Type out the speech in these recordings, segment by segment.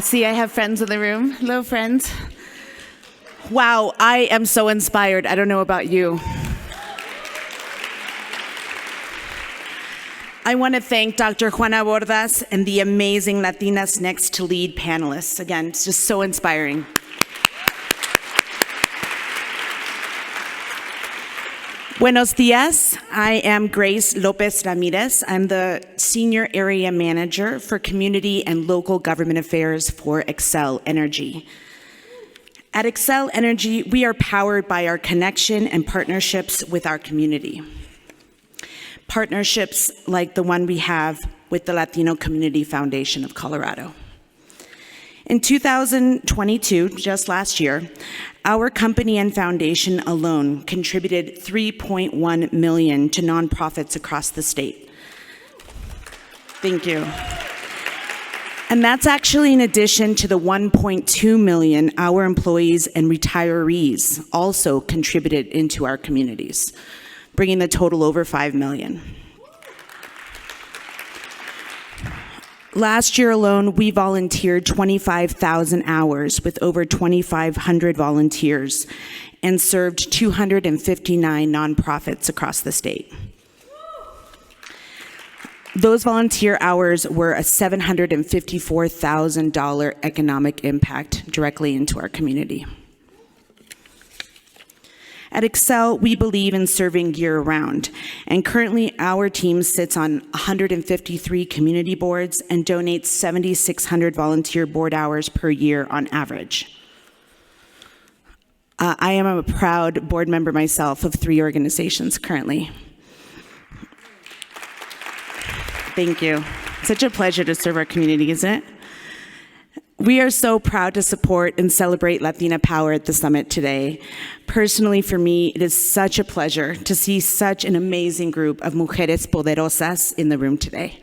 see I have friends in the room. Hello, friends. Wow, I am so inspired. I don't know about you. I want to thank Dr. Juana Bordas and the amazing Latinas Next to Lead panelists. Again, it's just so inspiring. Buenos dias. I am Grace Lopez Ramirez. I'm the Senior Area Manager for Community and Local Government Affairs for Xcel Energy. At Xcel Energy, we are powered by our connection and partnerships with our community. Partnerships like the one we have with the Latino Community Foundation of Colorado. In 2022, just last year, our company and foundation alone contributed $3.1 million to nonprofits across the state. Thank you. And that's actually in addition to the $1.2 million our employees and retirees also contributed into our communities, bringing the total over $5 million. Last year alone, we volunteered 25,000 hours with over 2,500 volunteers and served 259 nonprofits across the state. Those volunteer hours were a $754,000 economic impact directly into our community. At Xcel, we believe in serving year-round, and currently our team sits on 153 community boards and donates 7,600 volunteer board hours per year on average. I am a proud board member myself of 3 organizations currently. Thank you. Such a pleasure to serve our community, isn't it? We are so proud to support and celebrate Latina Power at the summit today. Personally, for me, it is such a pleasure to see such an amazing group of mujeres poderosas in the room today.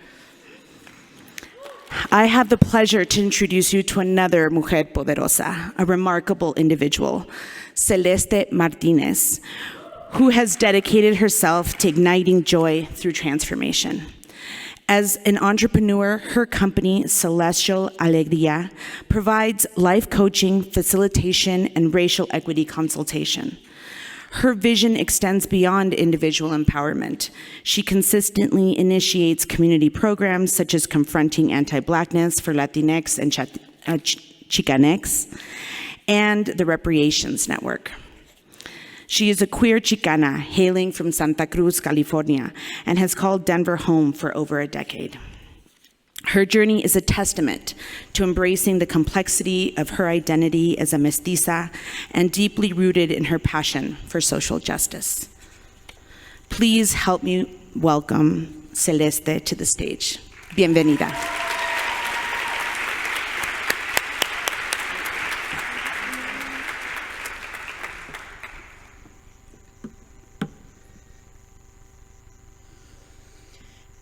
I have the pleasure to introduce you to another mujer poderosa, a remarkable individual, Celesté Martinez, who has dedicated herself to igniting joy through transformation. As an entrepreneur, her company, Celesté Alegría, provides life coaching, facilitation, and racial equity consultation. Her vision extends beyond individual empowerment. She consistently initiates community programs such as Confronting Anti-Blackness for Latinx and Chicanx, and the Reparations Network. She is a queer Chicana hailing from Santa Cruz, California, and has called Denver home for over a decade. Her journey is a testament to embracing the complexity of her identity as a mestiza and deeply rooted in her passion for social justice. Please help me welcome Celesté to the stage. Bienvenida.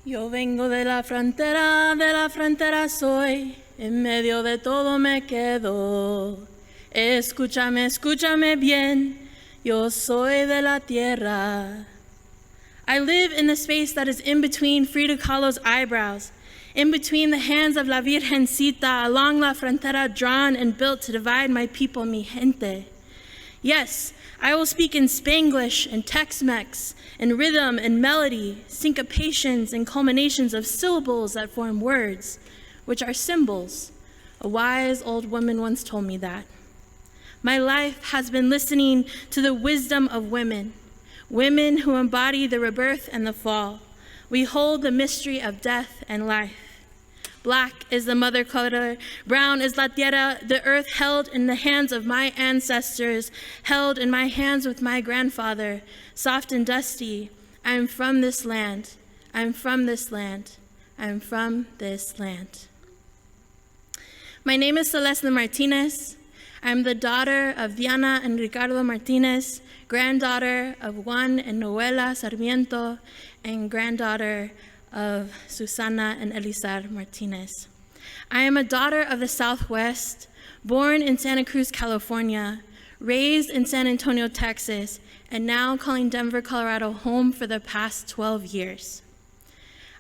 Yo vengo de la frontera soy, en medio de todo me quedo. Escúchame, escúchame bien, yo soy de la tierra. I live in the space that is in between Frida Kahlo's eyebrows, in between the hands of La Virgencita, along la frontera drawn and built to divide my people, mi gente. Yes, I will speak in Spanglish and Tex-Mex, in rhythm and melody, syncopations and culminations of syllables that form words, which are symbols. A wise old woman once told me that. My life has been listening to the wisdom of women, women who embody the rebirth and the fall. We hold the mystery of death and life. Black is the mother color, brown is la tierra, the earth held in the hands of my ancestors, held in my hands with my grandfather, soft and dusty. I am from this land, I am from this land, I am from this land. My name is Celesté Martinez. I am the daughter of Diana and Ricardo Martinez, granddaughter of Juan and Noela Sarmiento, and granddaughter of Susana and Elizar Martinez. I am a daughter of the Southwest, born in Santa Cruz, California, raised in San Antonio, Texas, and now calling Denver, Colorado home for the past 12 years.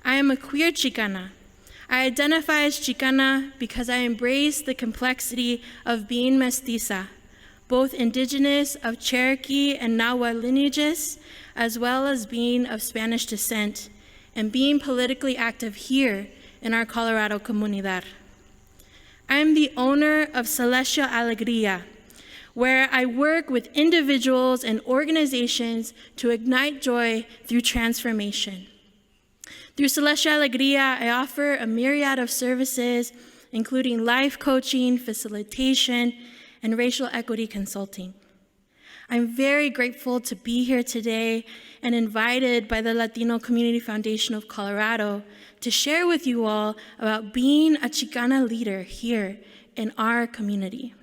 I am a queer Chicana. I identify as Chicana because I embrace the complexity of being mestiza, both indigenous of Cherokee and Nahuatl lineages, as well as being of Spanish descent, and being politically active here in our Colorado comunidad. I am the owner of Celesté Alegría, where I work with individuals and organizations to ignite joy through transformation. Through Celesté Alegría, I offer a myriad of services, including life coaching, facilitation, and racial equity consulting. I'm very grateful to be here today and invited by the Latino Community Foundation of Colorado to share with you all about being a Chicana leader here in our community.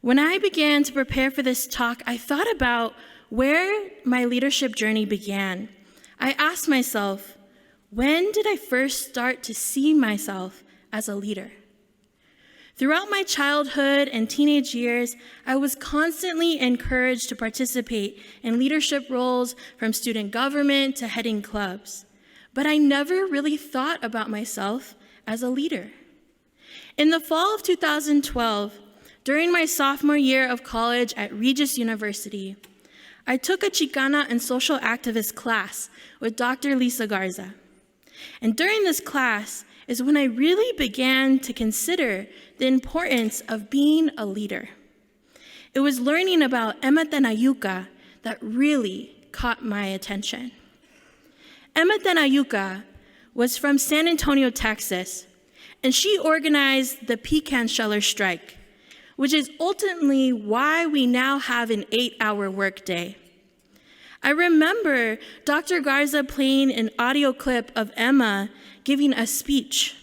When I began to prepare for this talk, I thought about where my leadership journey began. I asked myself, when did I first start to see myself as a leader? Throughout my childhood and teenage years, I was constantly encouraged to participate in leadership roles, from student government to heading clubs. But I never really thought about myself as a leader. In the fall of 2012, during my sophomore year of college at Regis University, I took a Chicana and social activist class with Dr. Lisa Garza. And during this class is when I really began to consider the importance of being a leader. It was learning about Emma Tenayuca that really caught my attention. Emma Tenayuca was from San Antonio, Texas, and she organized the pecan sheller strike, which is ultimately why we now have an 8-hour workday. I remember Dr. Garza playing an audio clip of Emma giving a speech.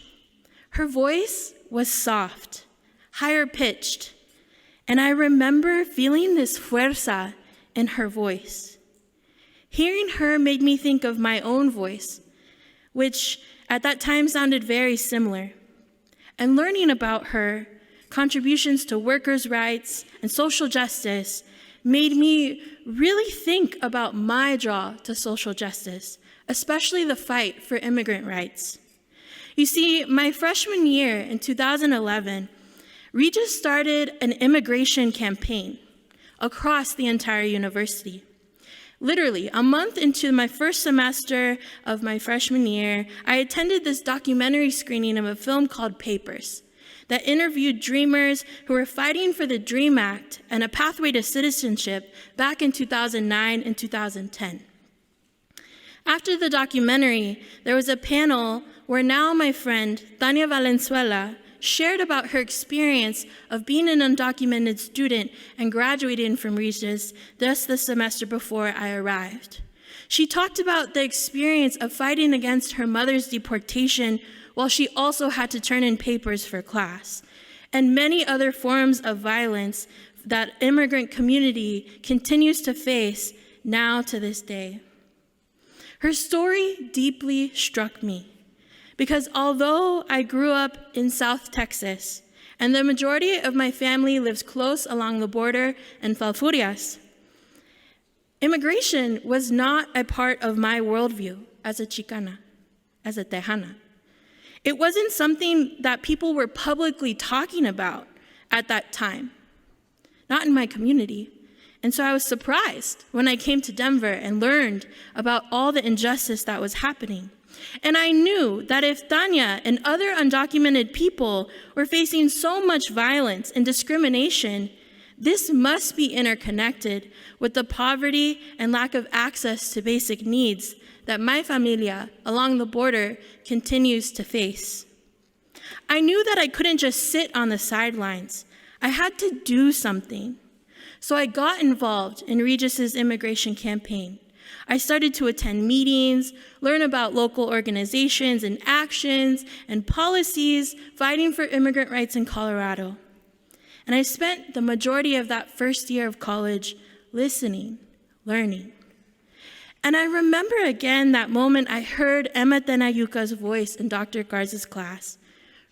Her voice was soft, higher pitched, and I remember feeling this fuerza in her voice. Hearing her made me think of my own voice, which at that time sounded very similar. And learning about her contributions to workers' rights and social justice made me really think about my draw to social justice, especially the fight for immigrant rights. You see, my freshman year in 2011, Regis started an immigration campaign across the entire university. Literally, a month into my first semester of my freshman year, I attended this documentary screening of a film called Papers that interviewed dreamers who were fighting for the DREAM Act and a pathway to citizenship back in 2009 and 2010. After the documentary, there was a panel where now my friend, Tania Valenzuela, shared about her experience of being an undocumented student and graduating from Regis just the semester before I arrived. She talked about the experience of fighting against her mother's deportation while she also had to turn in papers for class, and many other forms of violence that immigrant community continues to face now to this day. Her story deeply struck me because although I grew up in South Texas and the majority of my family lives close along the border in Falfurrias, immigration was not a part of my worldview as a Chicana, as a Tejana. It wasn't something that people were publicly talking about at that time, not in my community. And so I was surprised when I came to Denver and learned about all the injustice that was happening. And I knew that if Tanya and other undocumented people were facing so much violence and discrimination, this must be interconnected with the poverty and lack of access to basic needs that my familia along the border continues to face. I knew that I couldn't just sit on the sidelines. I had to do something. So I got involved in Regis's immigration campaign. I started to attend meetings, learn about local organizations and actions and policies fighting for immigrant rights in Colorado. And I spent the majority of that first year of college listening, learning. And I remember again that moment I heard Emma Tenayuca's voice in Dr. Garza's class,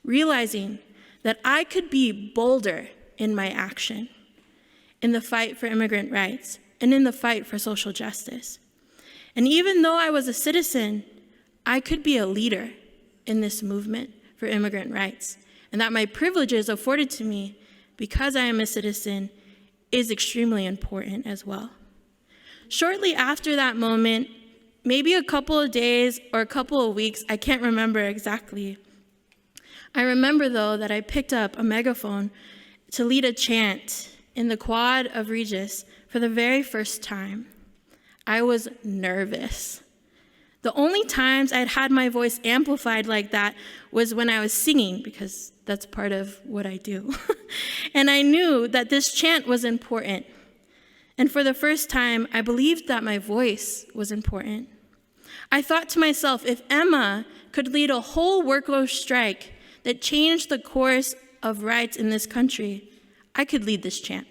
realizing that I could be bolder in my action, in the fight for immigrant rights, and in the fight for social justice. And even though I was a citizen, I could be a leader in this movement for immigrant rights, and that my privileges afforded to me because I am a citizen is extremely important as well. Shortly after that moment, maybe a couple of days or a couple of weeks, I can't remember exactly. I remember, though, that I picked up a megaphone to lead a chant in the quad of Regis for the very first time. I was nervous. The only times I'd had my voice amplified like that was when I was singing, because that's part of what I do. And I knew that this chant was important. And for the first time, I believed that my voice was important. I thought to myself, if Emma could lead a whole workload strike that changed the course of rights in this country, I could lead this chant.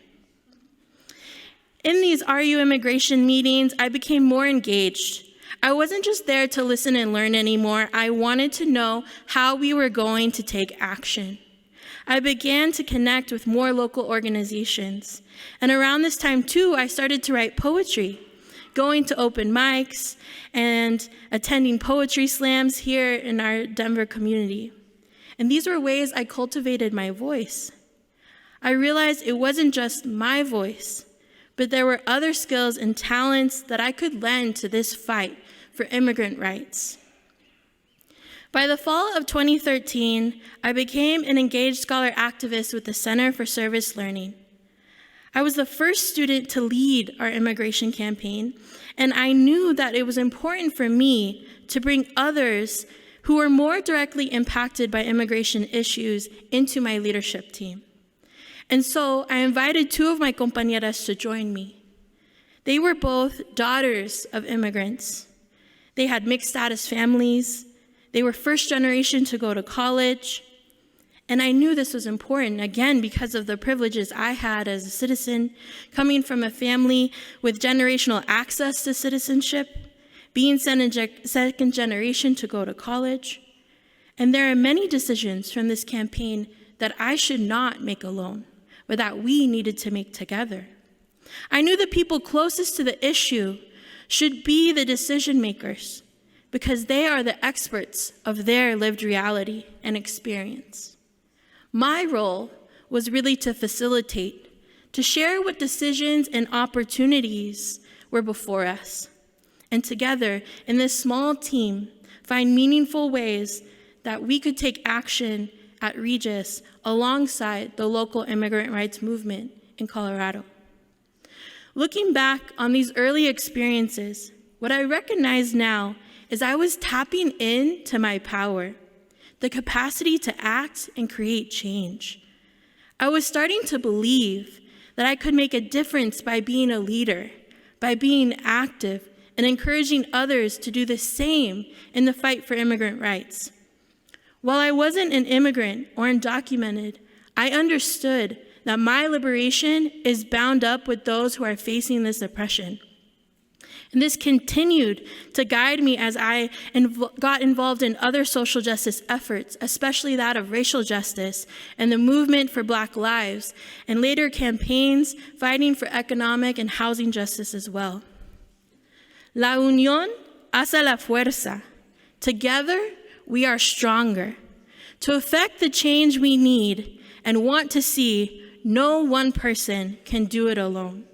In these RU immigration meetings, I became more engaged. I wasn't just there to listen and learn anymore. I wanted to know how we were going to take action. I began to connect with more local organizations. And around this time, too, I started to write poetry, going to open mics and attending poetry slams here in our Denver community. And these were ways I cultivated my voice. I realized it wasn't just my voice, but there were other skills and talents that I could lend to this fight for immigrant rights. By the fall of 2013, I became an engaged scholar activist with the Center for Service Learning. I was the first student to lead our immigration campaign, and I knew that it was important for me to bring others who were more directly impacted by immigration issues into my leadership team. And so I invited two of my compañeras to join me. They were both daughters of immigrants. They had mixed status families. They were first generation to go to college. And I knew this was important, again, because of the privileges I had as a citizen, coming from a family with generational access to citizenship, being second generation to go to college. And there are many decisions from this campaign that I should not make alone, but that we needed to make together. I knew the people closest to the issue should be the decision makers because they are the experts of their lived reality and experience. My role was really to facilitate, to share what decisions and opportunities were before us, and together in this small team, find meaningful ways that we could take action at Regis alongside the local immigrant rights movement in Colorado. Looking back on these early experiences, what I recognize now is I was tapping into my power, the capacity to act and create change. I was starting to believe that I could make a difference by being a leader, by being active and encouraging others to do the same in the fight for immigrant rights. While I wasn't an immigrant or undocumented, I understood that my liberation is bound up with those who are facing this oppression. And this continued to guide me as I got involved in other social justice efforts, especially that of racial justice and the movement for Black lives, and later campaigns fighting for economic and housing justice as well. La unión hace la fuerza. Together, we are stronger. To effect the change we need and want to see, no one person can do it alone.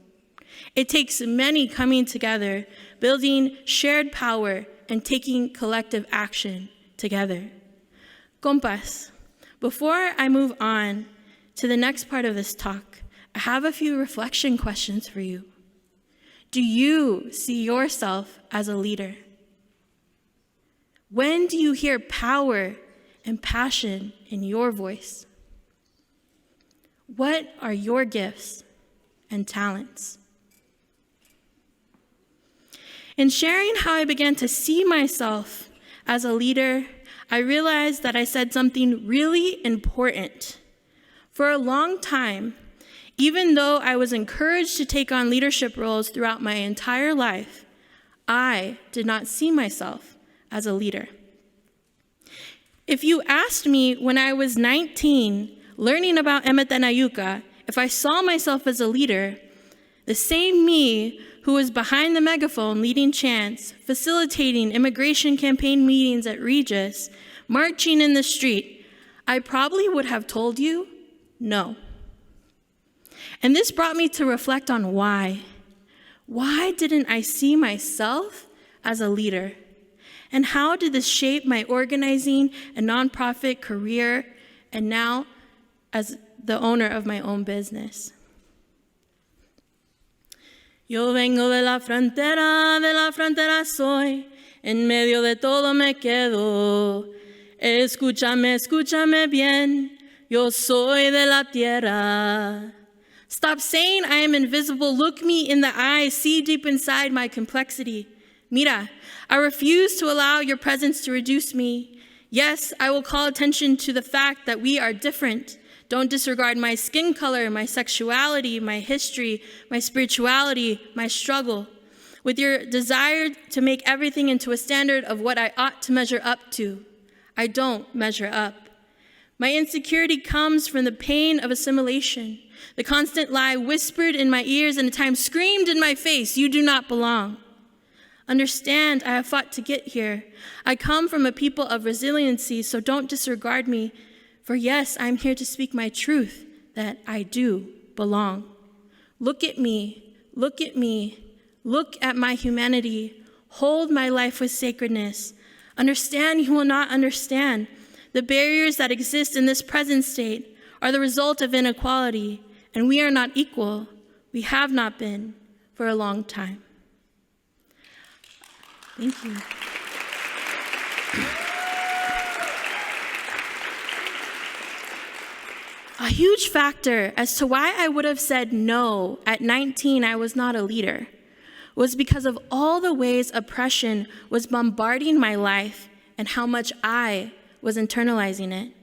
It takes many coming together, building shared power, and taking collective action together. Compas, before I move on to the next part of this talk, I have a few reflection questions for you. Do you see yourself as a leader? When do you hear power and passion in your voice? What are your gifts and talents? In sharing how I began to see myself as a leader, I realized that I said something really important. For a long time, even though I was encouraged to take on leadership roles throughout my entire life, I did not see myself as a leader. If you asked me when I was 19, learning about Emetenayuca, if I saw myself as a leader, the same me who was behind the megaphone leading chants, facilitating immigration campaign meetings at Regis, marching in the street, I probably would have told you no. And this brought me to reflect on why. Why didn't I see myself as a leader? And how did this shape my organizing and nonprofit career and now as the owner of my own business? Yo vengo de la frontera soy, en medio de todo me quedo. Escúchame, escúchame bien, yo soy de la tierra. Stop saying I am invisible, look me in the eye, see deep inside my complexity. Mira, I refuse to allow your presence to reduce me. Yes, I will call attention to the fact that we are different. Don't disregard my skin color, my sexuality, my history, my spirituality, my struggle, with your desire to make everything into a standard of what I ought to measure up to. I don't measure up. My insecurity comes from the pain of assimilation, the constant lie whispered in my ears and at times screamed in my face, you do not belong. Understand, I have fought to get here. I come from a people of resiliency, so don't disregard me. For yes, I'm here to speak my truth, that I do belong. Look at me, look at me, look at my humanity. Hold my life with sacredness. Understand you will not understand. The barriers that exist in this present state are the result of inequality, and we are not equal. We have not been for a long time. Thank you. A huge factor as to why I would have said no at 19, I was not a leader, was because of all the ways oppression was bombarding my life and how much I was internalizing it.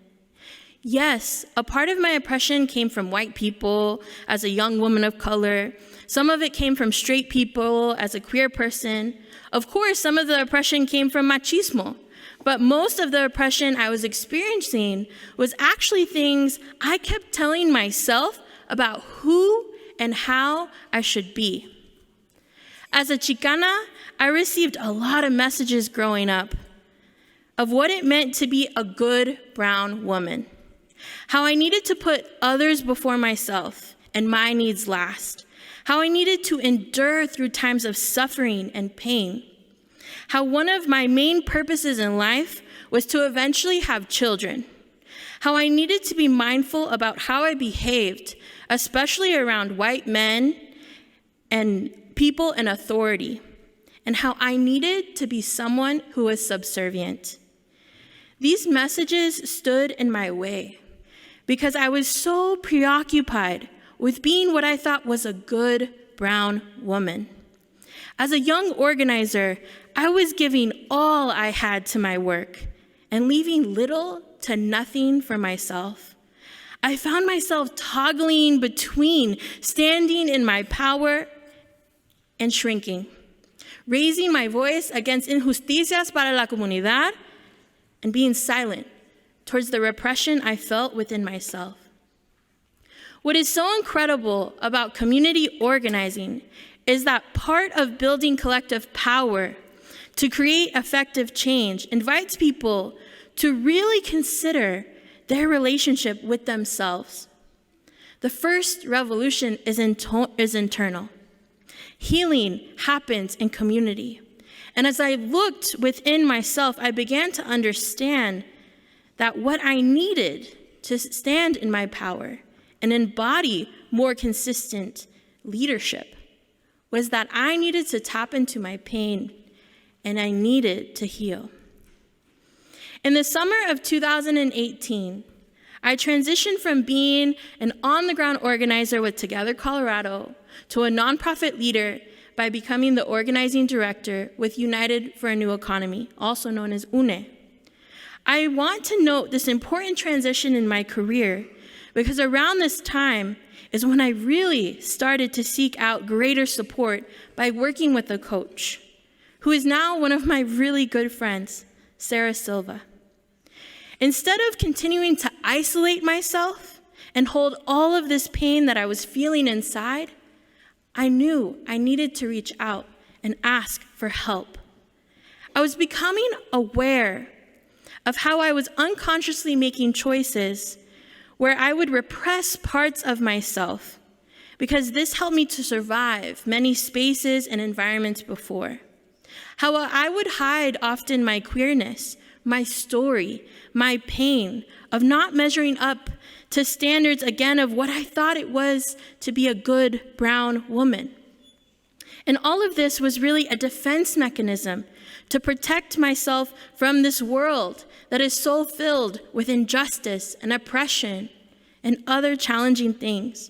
Yes, a part of my oppression came from white people as a young woman of color. Some of it came from straight people as a queer person. Of course, some of the oppression came from machismo. But most of the oppression I was experiencing was actually things I kept telling myself about who and how I should be. As a Chicana, I received a lot of messages growing up of what it meant to be a good brown woman, how I needed to put others before myself and my needs last, how I needed to endure through times of suffering and pain, how one of my main purposes in life was to eventually have children, how I needed to be mindful about how I behaved, especially around white men and people in authority, and how I needed to be someone who was subservient. These messages stood in my way because I was so preoccupied with being what I thought was a good brown woman. As a young organizer, I was giving all I had to my work and leaving little to nothing for myself. I found myself toggling between standing in my power and shrinking, raising my voice against injusticias para la comunidad and being silent towards the repression I felt within myself. What is so incredible about community organizing is that part of building collective power to create effective change invites people to really consider their relationship with themselves. The first revolution is internal. Healing happens in community. And as I looked within myself, I began to understand that what I needed to stand in my power and embody more consistent leadership was that I needed to tap into my pain and I needed to heal. In the summer of 2018, I transitioned from being an on-the-ground organizer with Together Colorado to a nonprofit leader by becoming the organizing director with United for a New Economy, also known as UNE. I want to note this important transition in my career because around this time is when I really started to seek out greater support by working with a coach, who is now one of my really good friends, Sarah Silva. Instead of continuing to isolate myself and hold all of this pain that I was feeling inside, I knew I needed to reach out and ask for help. I was becoming aware of how I was unconsciously making choices where I would repress parts of myself, because this helped me to survive many spaces and environments before. How I would hide often my queerness, my story, my pain of not measuring up to standards again of what I thought it was to be a good brown woman. And all of this was really a defense mechanism to protect myself from this world that is so filled with injustice and oppression and other challenging things.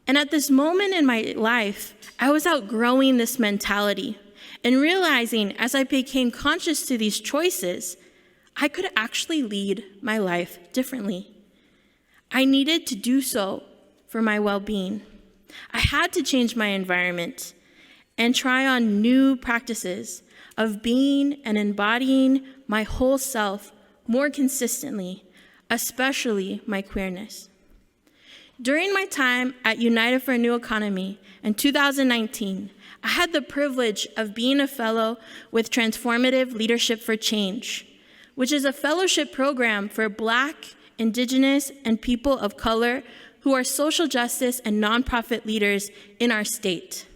And at this moment in my life, I was outgrowing this mentality and realizing as I became conscious to these choices, I could actually lead my life differently. I needed to do so for my well-being. I had to change my environment and try on new practices of being and embodying my whole self more consistently, especially my queerness. During my time at United for a New Economy in 2019, I had the privilege of being a fellow with Transformative Leadership for Change, which is a fellowship program for Black, Indigenous, and people of color who are social justice and nonprofit leaders in our state.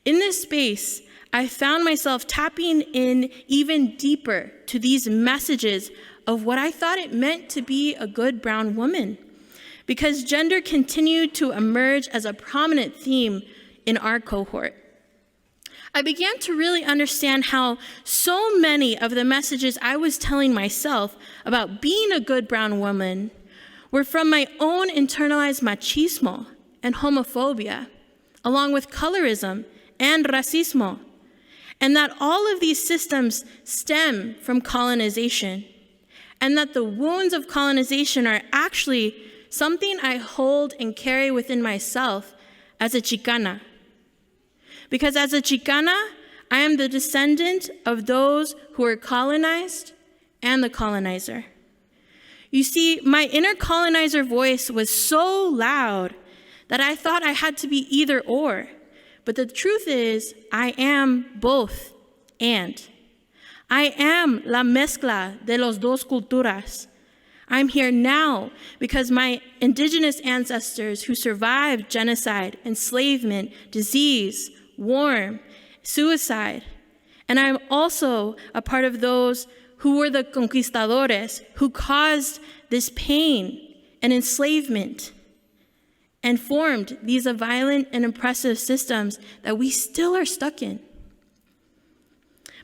In this space, I found myself tapping in even deeper to these messages of what I thought it meant to be a good brown woman, because gender continued to emerge as a prominent theme in our cohort. I began to really understand how so many of the messages I was telling myself about being a good brown woman were from my own internalized machismo and homophobia, along with colorism and racismo, and that all of these systems stem from colonization, and that the wounds of colonization are actually something I hold and carry within myself as a Chicana. Because as a Chicana, I am the descendant of those who were colonized and the colonizer. You see, my inner colonizer voice was so loud that I thought I had to be either or. But the truth is, I am both and. I am la mezcla de los dos culturas. I'm here now because my indigenous ancestors who survived genocide, enslavement, disease, war, suicide, and I'm also a part of those who were the conquistadores who caused this pain and enslavement and formed these violent and oppressive systems that we still are stuck in.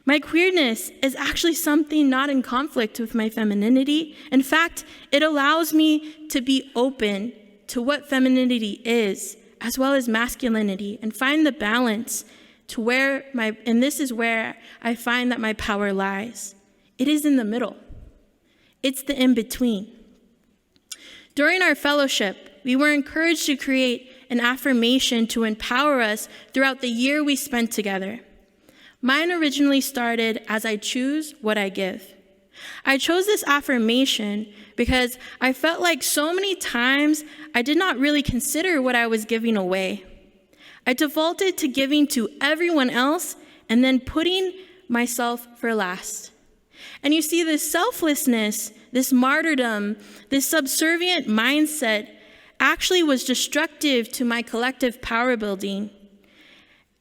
My queerness is actually something not in conflict with my femininity. In fact, it allows me to be open to what femininity is, as well as masculinity, and find the balance to where and this is where I find that my power lies. It is in the middle. It's the in-between. During our fellowship, we were encouraged to create an affirmation to empower us throughout the year we spent together. Mine originally started as I choose what I give. I chose this affirmation because I felt like so many times I did not really consider what I was giving away. I defaulted to giving to everyone else and then putting myself for last. And you see, this selflessness, this martyrdom, this subservient mindset actually was destructive to my collective power building,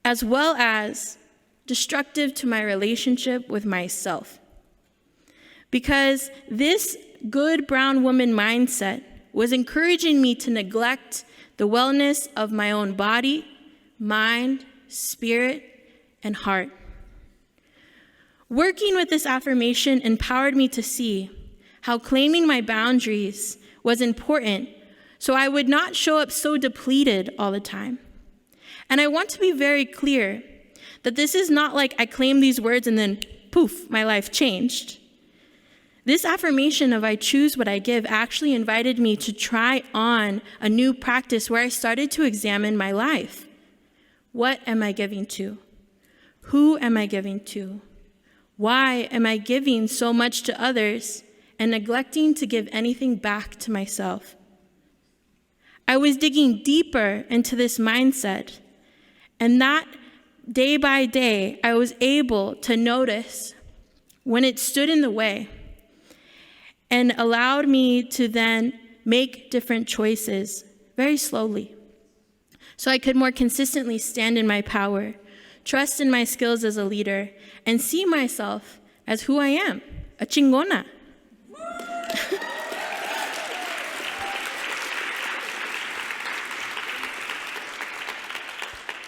as well as destructive to my relationship with myself. Because this good brown woman mindset was encouraging me to neglect the wellness of my own body, mind, spirit, and heart. Working with this affirmation empowered me to see how claiming my boundaries was important so I would not show up so depleted all the time. And I want to be very clear that this is not like I claimed these words and then poof, my life changed. This affirmation of I choose what I give actually invited me to try on a new practice where I started to examine my life. What am I giving to? Who am I giving to? Why am I giving so much to others and neglecting to give anything back to myself? I was digging deeper into this mindset, and that day by day, I was able to notice when it stood in the way and allowed me to then make different choices very slowly, so I could more consistently stand in my power, trust in my skills as a leader, and see myself as who I am, a chingona.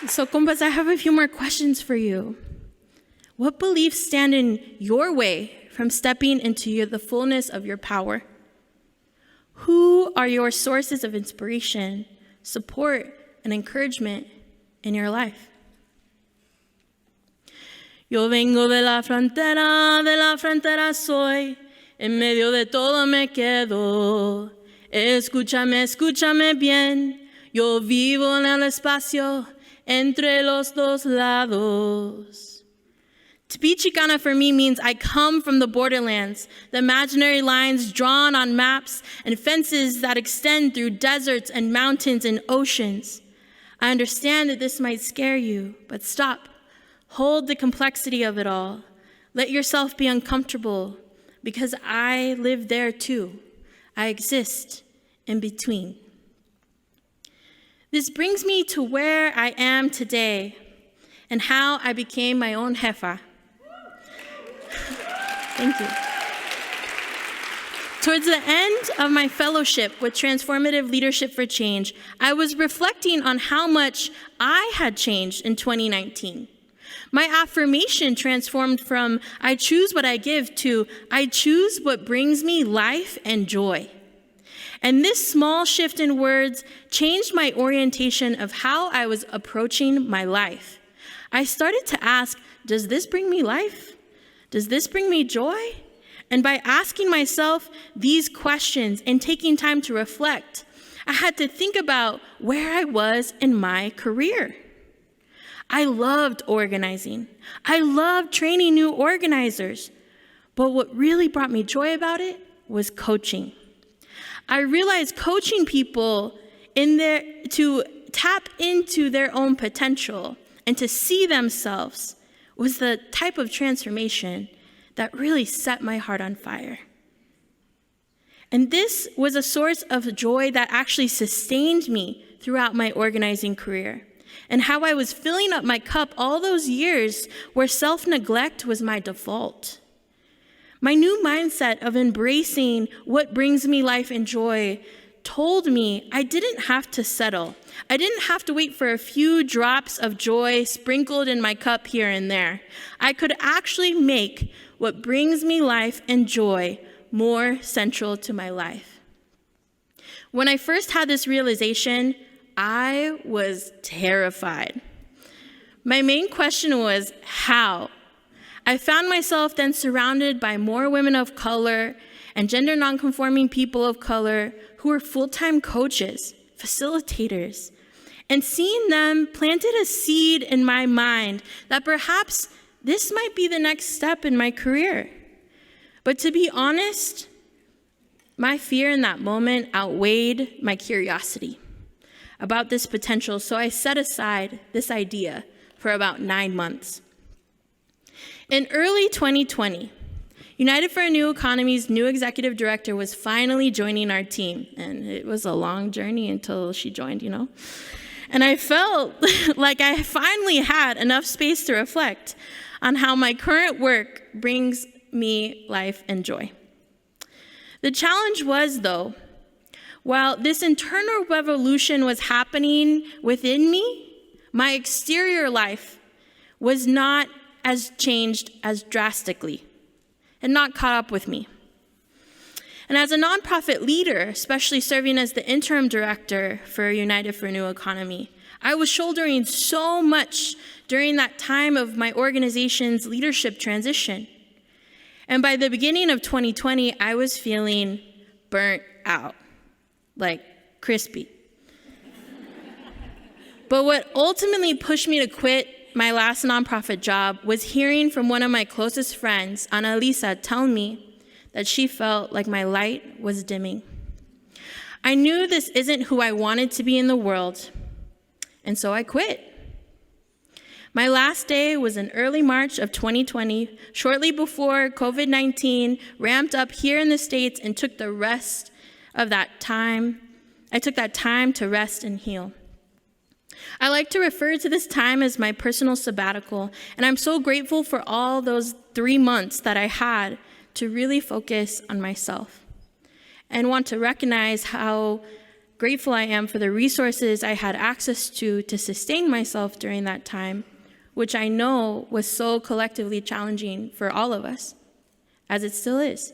So, compas, I have a few more questions for you. What beliefs stand in your way from stepping into the fullness of your power? Who are your sources of inspiration, support, and encouragement in your life? Yo vengo de la frontera soy, en medio de todo me quedo. Escúchame, escúchame bien, yo vivo en el espacio entre los dos lados. To be Chicana for me means I come from the borderlands, the imaginary lines drawn on maps and fences that extend through deserts and mountains and oceans. I understand that this might scare you, but stop. Hold the complexity of it all. Let yourself be uncomfortable, because I live there too. I exist in between. This brings me to where I am today and how I became my own Jefa. Thank you. Towards the end of my fellowship with Transformative Leadership for Change, I was reflecting on how much I had changed in 2019. My affirmation transformed from I choose what I give to I choose what brings me life and joy. And this small shift in words changed my orientation of how I was approaching my life. I started to ask, does this bring me life? Does this bring me joy? And by asking myself these questions and taking time to reflect, I had to think about where I was in my career. I loved organizing. I loved training new organizers. But what really brought me joy about it was coaching. I realized coaching people to tap into their own potential and to see themselves was the type of transformation that really set my heart on fire. And this was a source of joy that actually sustained me throughout my organizing career, and how I was filling up my cup all those years where self-neglect was my default. My new mindset of embracing what brings me life and joy told me I didn't have to settle. I didn't have to wait for a few drops of joy sprinkled in my cup here and there. I could actually make what brings me life and joy more central to my life. When I first had this realization, I was terrified. My main question was, how? I found myself then surrounded by more women of color and gender nonconforming people of color who were full-time coaches, facilitators, and seeing them planted a seed in my mind that perhaps this might be the next step in my career. But to be honest, my fear in that moment outweighed my curiosity about this potential, so I set aside this idea for about 9 months. In early 2020, United for a New Economy's new executive director was finally joining our team, and it was a long journey until she joined, And I felt like I finally had enough space to reflect on how my current work brings me life and joy. The challenge was, though, while this internal revolution was happening within me, my exterior life was not as changed as drastically and not caught up with me. And as a nonprofit leader, especially serving as the interim director for United for a New Economy, I was shouldering so much during that time of my organization's leadership transition. And by the beginning of 2020, I was feeling burnt out, like crispy. But what ultimately pushed me to quit my last nonprofit job was hearing from one of my closest friends, Annalisa, tell me that she felt like my light was dimming. I knew this isn't who I wanted to be in the world, and so I quit. My last day was in early March of 2020, shortly before COVID-19 ramped up here in the States and took the rest of that time. I took that time to rest and heal. I like to refer to this time as my personal sabbatical, and I'm so grateful for all those 3 months that I had to really focus on myself, and want to recognize how grateful I am for the resources I had access to sustain myself during that time, which I know was so collectively challenging for all of us, as it still is.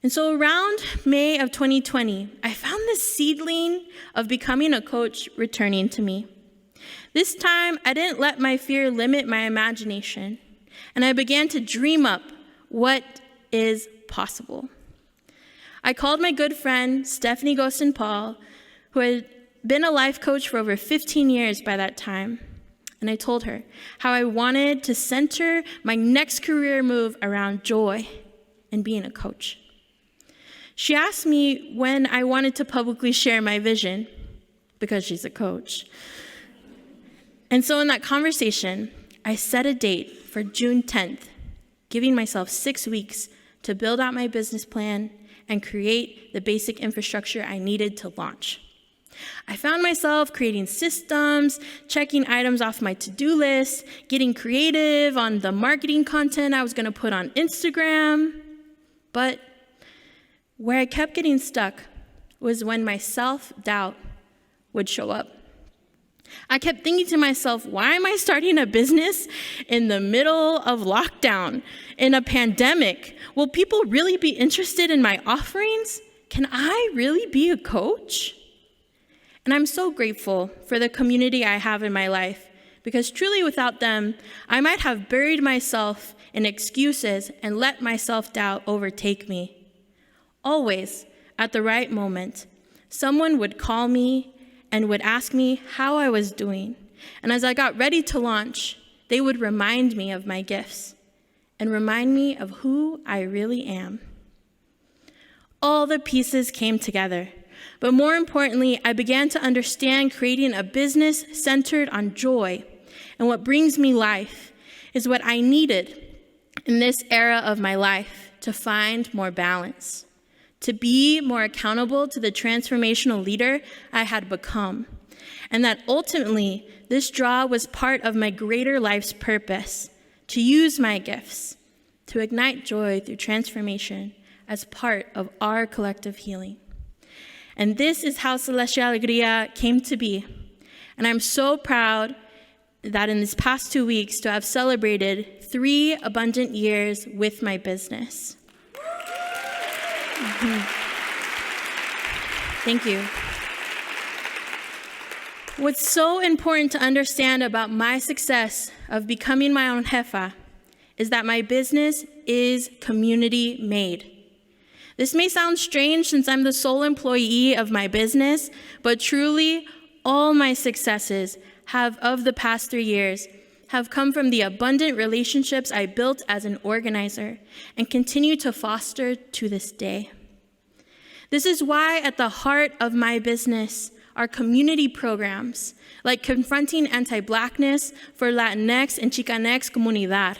And so around May of 2020, I found this seedling of becoming a coach returning to me. This time, I didn't let my fear limit my imagination, and I began to dream up what is possible. I called my good friend, Stephanie Gostin Paul, who had been a life coach for over 15 years by that time, and I told her how I wanted to center my next career move around joy and being a coach. She asked me when I wanted to publicly share my vision, because she's a coach. And so in that conversation, I set a date for June 10th, giving myself 6 weeks to build out my business plan and create the basic infrastructure I needed to launch. I found myself creating systems, checking items off my to-do list, getting creative on the marketing content I was going to put on Instagram. But where I kept getting stuck was when my self-doubt would show up. I kept thinking to myself, why am I starting a business in the middle of lockdown, in a pandemic? Will people really be interested in my offerings? Can I really be a coach? And I'm so grateful for the community I have in my life, because truly without them, I might have buried myself in excuses and let my self-doubt overtake me. Always, at the right moment, someone would call me and would ask me how I was doing. And as I got ready to launch, they would remind me of my gifts and remind me of who I really am. All the pieces came together, but more importantly, I began to understand creating a business centered on joy and what brings me life is what I needed in this era of my life to find more balance, to be more accountable to the transformational leader I had become, and that ultimately this draw was part of my greater life's purpose, to use my gifts to ignite joy through transformation as part of our collective healing. And this is how Celesté Alegría came to be. And I'm so proud that in these past 2 weeks to have celebrated 3 abundant years with my business. Thank you. What's so important to understand about my success of becoming my own Jefa is that my business is community made. This may sound strange since I'm the sole employee of my business, but truly all my successes of the past 3 years have come from the abundant relationships I built as an organizer and continue to foster to this day. This is why at the heart of my business are community programs like Confronting Anti-Blackness for Latinx and Chicana Comunidad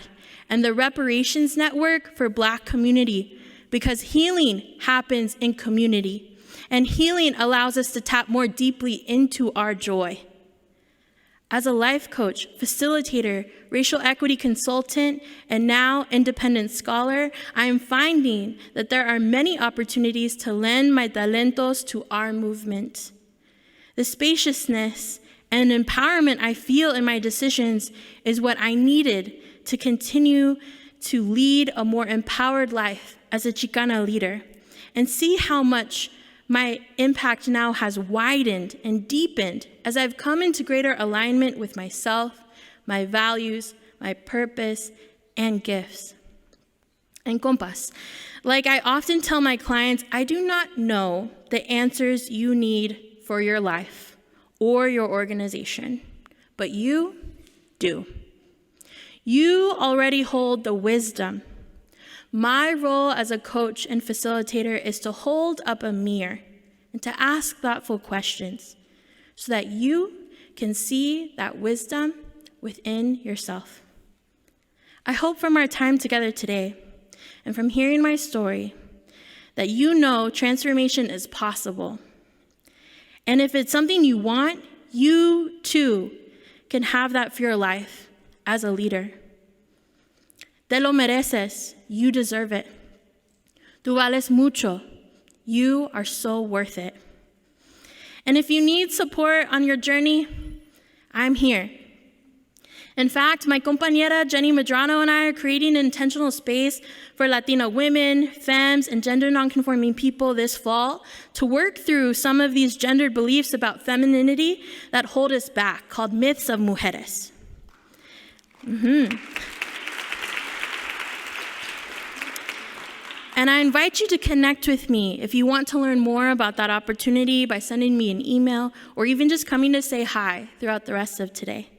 and the Reparations Network for Black Community, because healing happens in community and healing allows us to tap more deeply into our joy. As a life coach, facilitator, racial equity consultant, and now independent scholar, I am finding that there are many opportunities to lend my talentos to our movement. The spaciousness and empowerment I feel in my decisions is what I needed to continue to lead a more empowered life as a Chicana leader and see how much my impact now has widened and deepened as I've come into greater alignment with myself, my values, my purpose, and gifts. And compas, like I often tell my clients, I do not know the answers you need for your life or your organization, but you do. You already hold the wisdom. My role as a coach and facilitator is to hold up a mirror and to ask thoughtful questions so that you can see that wisdom within yourself. I hope from our time together today and from hearing my story that you know transformation is possible. And if it's something you want, you too can have that for your life as a leader. Te lo mereces. You deserve it. Tú vales mucho. You are so worth it. And if you need support on your journey, I'm here. In fact, my compañera Jenny Medrano and I are creating an intentional space for Latina women, femmes, and gender nonconforming people this fall to work through some of these gendered beliefs about femininity that hold us back, called myths of mujeres. And I invite you to connect with me if you want to learn more about that opportunity by sending me an email or even just coming to say hi throughout the rest of today.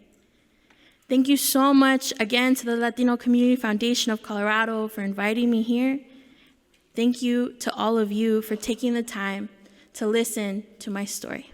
Thank you so much again to the Latino Community Foundation of Colorado for inviting me here. Thank you to all of you for taking the time to listen to my story.